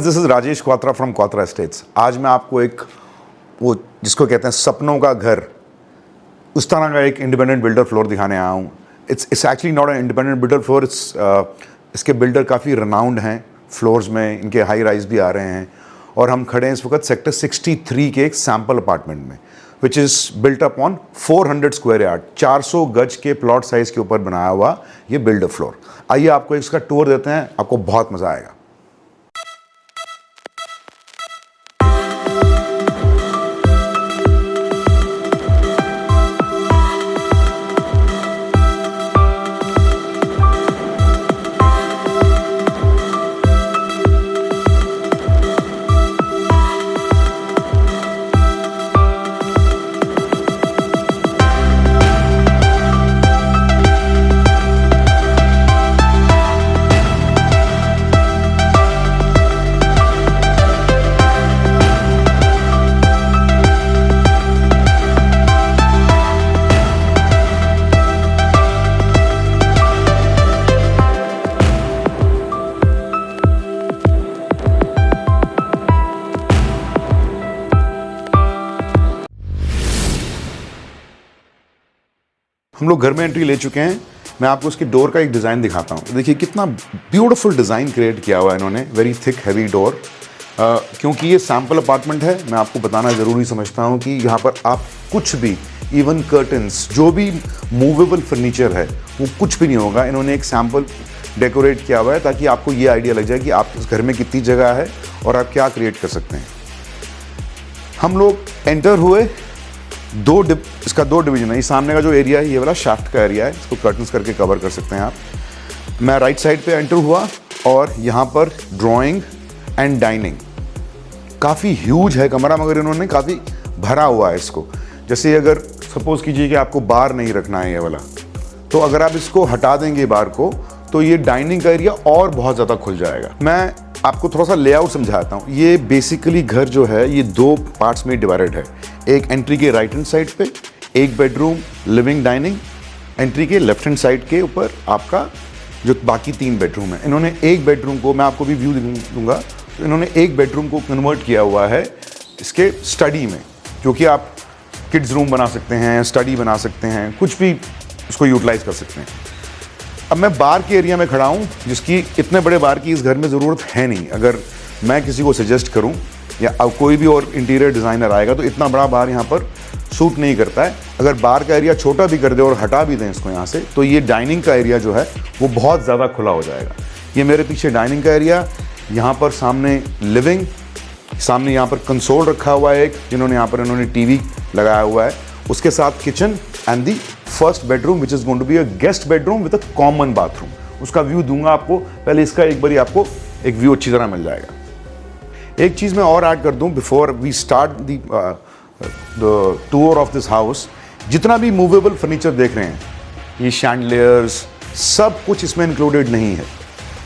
This is Rajesh Kwatra from Kwatra estates. आज मैं आपको एक वो जिसको कहते हैं सपनों का घर, उस तरह का एक इंडिपेंडेंट बिल्डर फ्लोर दिखाने आया हूँ। It's actually not an independent builder floor, इसके बिल्डर काफ़ी रनाउंड हैं फ्लोर्स में, इनके हाई राइज भी आ रहे हैं। और हम खड़े हैं इस वक्त सेक्टर 63 के एक सैम्पल अपार्टमेंट में, which is built up on 400 square yard, 400 गज के प्लॉट साइज़ के ऊपर बनाया हुआ ये बिल्डर फ्लोर। आइए आपको इसका टूर देते हैं, आपको बहुत मज़ा आएगा। हम लोग घर में एंट्री ले चुके हैं। मैं आपको उसकी डोर का एक डिज़ाइन दिखाता हूँ। देखिए कितना ब्यूटीफुल डिज़ाइन क्रिएट किया हुआ है इन्होंने, वेरी थिक हैवी डोर। क्योंकि ये सैम्पल अपार्टमेंट है, मैं आपको बताना ज़रूरी समझता हूँ कि यहाँ पर आप कुछ भी, इवन कर्टन्स, जो भी मूवेबल फर्नीचर है वो कुछ भी नहीं होगा। इन्होंने एक सैम्पल डेकोरेट किया हुआ है ताकि आपको ये आइडिया लग जाए कि आप इस घर में कितनी जगह है और आप क्या क्रिएट कर सकते हैं। हम लोग एंटर हुए, इसका दो डिवीजन है। ये सामने का जो एरिया है ये वाला शाफ्ट का एरिया है, इसको कर्टन्स करके कवर कर सकते हैं आप। मैं राइट साइड पे एंटर हुआ और यहाँ पर ड्राइंग एंड डाइनिंग, काफ़ी ह्यूज है कमरा, मगर इन्होंने काफ़ी भरा हुआ है इसको। जैसे अगर सपोज कीजिए कि आपको बार नहीं रखना है ये वाला, तो अगर आप इसको हटा देंगे बार को, तो ये डाइनिंग का एरिया और बहुत ज़्यादा खुल जाएगा। मैं आपको थोड़ा सा लेआउट समझाता हूँ। ये बेसिकली घर जो है ये दो पार्ट्स में डिवाइडेड है। एक एंट्री के राइट हैंड साइड पे एक बेडरूम, लिविंग, डाइनिंग। एंट्री के लेफ्ट हैंड साइड के ऊपर आपका जो बाकी 3 बेडरूम है। इन्होंने एक बेडरूम को, मैं आपको भी व्यू दूंगा, तो इन्होंने एक बेडरूम को कन्वर्ट किया हुआ है इसके स्टडी में, क्योंकि आप किड्स रूम बना सकते हैं, स्टडी बना सकते हैं, कुछ भी उसको यूटिलाइज कर सकते हैं। अब मैं बार के एरिया में खड़ा हूँ, जिसकी इतने बड़े बार की इस घर में ज़रूरत है नहीं। अगर मैं किसी को सजेस्ट करूँ या अब कोई भी और इंटीरियर डिज़ाइनर आएगा तो इतना बड़ा बार यहाँ पर सूट नहीं करता है। अगर बार का एरिया छोटा भी कर दे और हटा भी दें इसको यहाँ से, तो ये डाइनिंग का एरिया जो है वो बहुत ज़्यादा खुला हो जाएगा। ये मेरे पीछे डाइनिंग का एरिया, यहाँ पर सामने लिविंग, सामने यहाँ पर कंसोल रखा हुआ है एक, जिन्होंने यहाँ पर इन्होंने टीवी लगाया हुआ है। उसके साथ kitchen and the first bedroom which is going to be a guest bedroom with a common bathroom. उसका व्यू दूंगा आपको, पहले इसका एक बारी आपको एक व्यू अच्छी तरह मिल जाएगा। एक चीज़ मैं और ऐड कर दूं before we start the tour of this house. जितना भी मूवेबल फर्नीचर देख रहे हैं, ये शैंडलियर्स, सब कुछ इसमें इंक्लूडेड नहीं है।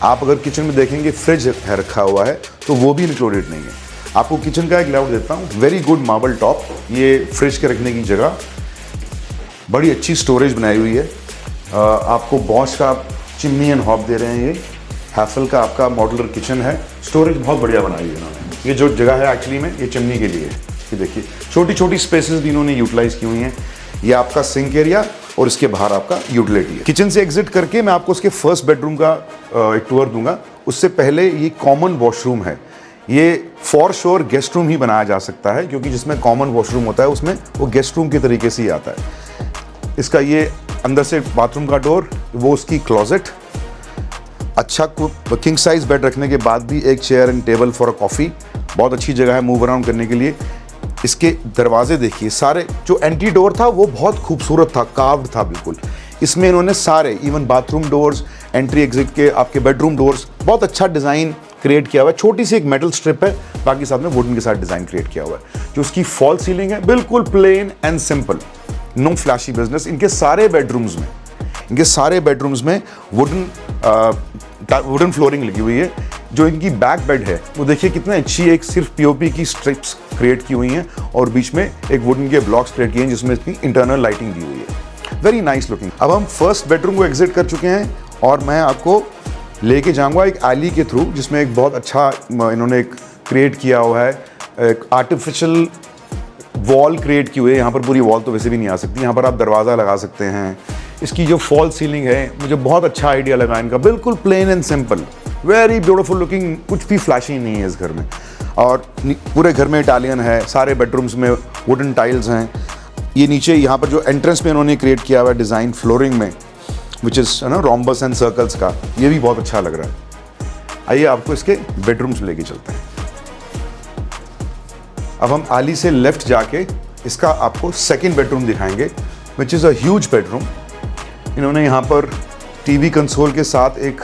आप अगर किचन में देखेंगे फ्रिज है रखा हुआ है, तो वो भी इंक्लूडेड नहीं है। आपको किचन का एक लेआउट देता हूँ। वेरी गुड मार्बल टॉप, ये फ्रिज के रखने की जगह, बड़ी अच्छी स्टोरेज बनाई हुई है। आपको बॉश का चिमनी एंड हॉब दे रहे हैं। ये हैफल का आपका मॉड्यूलर किचन है, स्टोरेज बहुत बढ़िया बनाई है इन्होंने। ये जो जगह है एक्चुअली में ये चिमनी के लिए है। ये देखिए छोटी छोटी स्पेसेस भी इन्होंने यूटिलाइज की हुई हैं। ये आपका सिंक एरिया और इसके बाहर आपका यूटिलिटी है। किचन से एग्जिट करके मैं आपको उसके फर्स्ट बेडरूम का एक टूर दूंगा। उससे पहले ये कॉमन वॉशरूम है। ये फॉर श्योर गेस्ट रूम ही बनाया जा सकता है, क्योंकि जिसमें कॉमन वॉशरूम होता है उसमें वो गेस्ट रूम के तरीके से ही आता है। इसका ये अंदर से बाथरूम का डोर, वो उसकी क्लोजेट, अच्छा किंग साइज बेड रखने के बाद भी एक chair and table for a coffee, बहुत अच्छी जगह है मूव अराउंड करने के लिए। इसके दरवाजे देखिए, सारे जो एंट्री डोर था वो बहुत खूबसूरत था, कार्व्ड था बिल्कुल। इसमें इन्होंने सारे even bathroom doors, entry exit के आपके बेडरूम डोर्स, बहुत अच्छा डिज़ाइन क्रिएट किया हुआ है। छोटी सी एक मेटल स्ट्रिप है, बाकी साथ में वुडन के साथ डिज़ाइन क्रिएट किया हुआ है। जो उसकी फॉल सीलिंग है बिल्कुल plain and simple, no flashy business. इनके सारे बेडरूम्स में वुडन फ्लोरिंग लगी हुई है। जो इनकी बैक बेड है वो देखिए कितने अच्छी, एक सिर्फ पीओपी की स्ट्रिप्स क्रिएट की हुई हैं और बीच में एक वुडन के ब्लॉक्स क्रिएट किए हैं जिसमें इसकी इंटरनल लाइटिंग दी हुई है। Very nice looking. अब हम फर्स्ट बेडरूम को एग्जिट कर चुके हैं और मैं आपको लेके जाऊंगा एक एली के थ्रू, जिसमें एक बहुत अच्छा इन्होंने एक क्रिएट किया हुआ है, एक आर्टिफिशियल वॉल क्रिएट की हुई है। यहाँ पर पूरी वॉल तो वैसे भी नहीं आ सकती, यहाँ पर आप दरवाज़ा लगा सकते हैं। इसकी जो फॉल सीलिंग है, मुझे बहुत अच्छा आइडिया लगा इनका, बिल्कुल plain and simple, very beautiful looking, कुछ भी फ्लैशी नहीं है इस घर में। और पूरे घर में इटालियन है, सारे बेडरूम्स में वुडन टाइल्स हैं। ये नीचे यहाँ पर जो एंट्रेंस में इन्होंने क्रिएट किया हुआ है डिज़ाइन फ्लोरिंग में, विच इज़ ना रोम्बस एंड सर्कल्स का, ये भी बहुत अच्छा लग रहा है। आइए आपको इसके बेडरूम्स लेके चलते हैं। अब हम आली से लेफ्ट जाके इसका आपको सेकंड बेडरूम दिखाएंगे, which is a huge bedroom. इन्होंने यहाँ पर टीवी कंसोल के साथ एक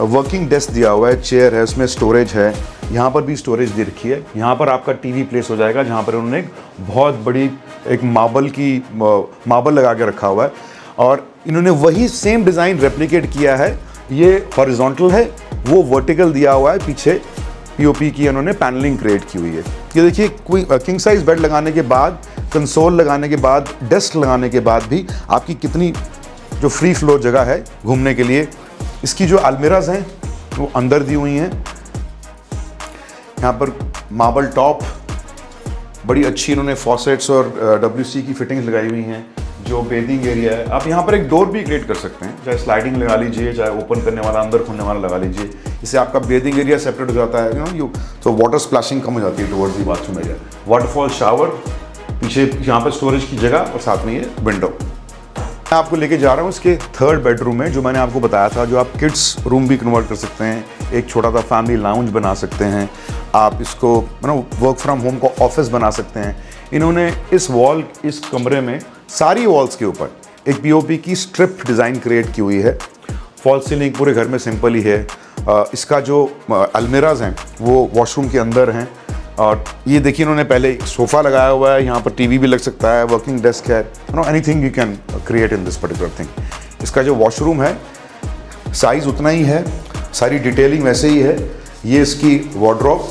वर्किंग डेस्क दिया हुआ है, चेयर है, उसमें स्टोरेज है, यहाँ पर भी स्टोरेज दे रखी है। यहाँ पर आपका टीवी प्लेस हो जाएगा, जहाँ पर उन्होंने एक बहुत बड़ी एक मार्बल लगा के रखा हुआ है। और इन्होंने वही सेम डिज़ाइन रेप्लिकेट किया है। ये हॉरिजॉन्टल है, वो वर्टिकल दिया हुआ है, पीछे पीओपी की इन्होंने पैनलिंग क्रिएट की हुई है। ये देखिए, किंग साइज बेड लगाने के बाद, कंसोल लगाने के बाद, डेस्क लगाने के बाद भी आपकी कितनी जो फ्री फ्लो जगह है घूमने के लिए। इसकी जो अलमीराज हैं वो अंदर दी हुई हैं। यहाँ पर मार्बल टॉप, बड़ी अच्छी इन्होंने फॉसेट्स और WC की फिटिंग्स लगाई हुई हैं। जो बेदिंग एरिया है, आप यहाँ पर एक डोर भी क्रिएट कर सकते हैं, चाहे स्लाइडिंग लगा लीजिए, चाहे ओपन करने वाला, अंदर खोलने वाला लगा लीजिए। इससे आपका बेदिंग एरिया सेपरेट हो जाता है, तो वाटर स्प्लैशिंग कम हो जाती है towards the bathroom area. Waterfall shower, पीछे यहाँ पर स्टोरेज की जगह और साथ में ये विंडो। मैं आपको लेके जा रहा हूँ इसके थर्ड बेडरूम में, जो मैंने आपको बताया था, जो आप किड्स रूम भी कन्वर्ट कर सकते हैं, एक छोटा सा फैमिली लाउंज बना सकते हैं। आप इसको वर्क फ्रॉम होम का ऑफिस बना सकते हैं। इन्होंने इस कमरे में सारी वॉल्स के ऊपर एक पीओपी की स्ट्रिप डिज़ाइन क्रिएट की हुई है। फॉल सीलिंग पूरे घर में सिंपल ही है। इसका जो अलमीराज हैं वो वॉशरूम के अंदर हैं। और ये देखिए, इन्होंने पहले एक सोफ़ा लगाया हुआ है, यहाँ पर टीवी भी लग सकता है, वर्किंग डेस्क है, anything you can create in this particular thing. इसका जो वॉशरूम है साइज़ उतना ही है, सारी डिटेलिंग वैसे ही है। ये इसकी वार्डरोब,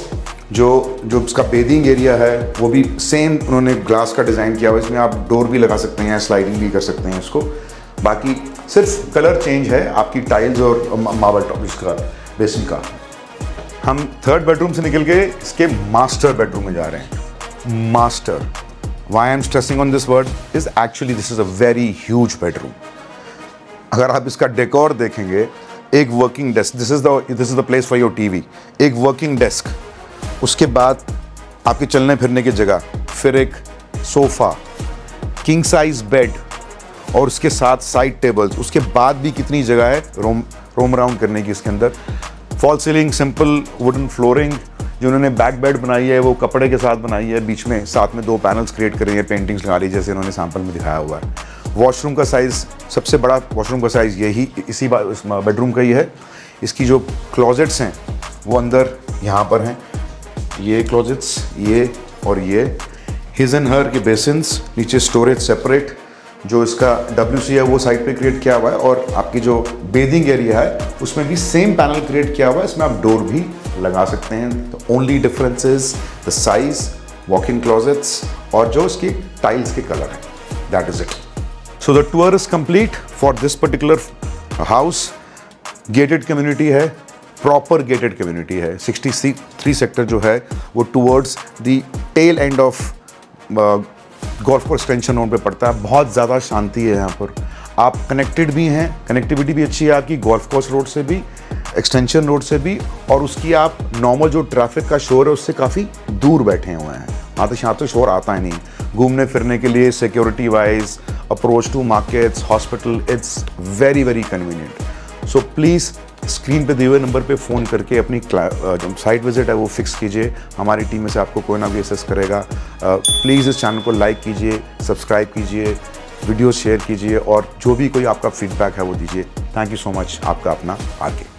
जो इसका बेदिंग एरिया है वो भी सेम उन्होंने ग्लास का डिज़ाइन किया हुआ है। इसमें आप डोर भी लगा सकते हैं, स्लाइडिंग भी कर सकते हैं इसको। बाकी सिर्फ कलर चेंज है आपकी टाइल्स और मार्बल टॉप इसका बेसिन का। हम थर्ड बेडरूम से निकल के इसके मास्टर बेडरूम में जा रहे हैं। Master, why I am stressing on this word is actually this is a very huge bedroom. अगर आप इसका डेकोर देखेंगे, एक working desk, this is the place for your TV, एक वर्किंग डेस्क, उसके बाद आपके चलने फिरने की जगह, फिर एक सोफ़ा, किंग साइज बेड और उसके साथ साइड टेबल्स, उसके बाद भी कितनी जगह है रोम राउंड करने की इसके अंदर। Fall ceiling, simple wooden flooring, जो उन्होंने बैक बेड बनाई है वो कपड़े के साथ बनाई है, बीच में साथ में 2 पैनल्स क्रिएट कर रही है, पेंटिंग्स लगा ली जैसे इन्होंने सैंपल में दिखाया हुआ है। वॉशरूम का साइज़, सबसे बड़ा वॉशरूम का साइज़ यही इसी बेडरूम का ही है। इसकी जो क्लोजेट्स हैं वो अंदर यहाँ पर हैं, ये क्लोजेट्स, ये और ये हिज एंड हर के बेसिन्स, नीचे स्टोरेज सेपरेट। जो इसका WC है वो साइड पे क्रिएट किया हुआ है, और आपकी जो बेदिंग एरिया है उसमें भी सेम पैनल क्रिएट किया हुआ है। इसमें आप डोर भी लगा सकते हैं। The only difference is the size, walk in closets और जो इसकी टाइल्स के कलर है, that is it. So the tour is complete for this particular house. Gated community है, प्रॉपर गेटेड कम्युनिटी है। 63 सेक्टर जो है वो towards the tail end of golf course extension road पे पड़ता है। बहुत ज़्यादा शांति है यहाँ पर। आप कनेक्टेड भी हैं, कनेक्टिविटी भी अच्छी है आपकी गोल्फ कोर्स रोड से भी, एक्सटेंशन रोड से भी, और उसकी आप नॉर्मल जो ट्रैफिक का शोर है उससे काफ़ी दूर बैठे हुए हैं। यहाँ तो शोर आता ही नहीं। घूमने फिरने के लिए, security wise, approach to markets, hospital, it's very very convenient. So please screen पे दिए हुए नंबर पे फ़ोन करके अपनी जो साइट विज़िट है वो फिक्स कीजिए। हमारी टीम में से आपको कोई ना कोई असिस्ट करेगा। प्लीज़ इस चैनल को लाइक कीजिए, सब्सक्राइब कीजिए, वीडियो शेयर कीजिए, और जो भी कोई आपका फीडबैक है वो दीजिए। Thank you so much. आपका अपना आगे।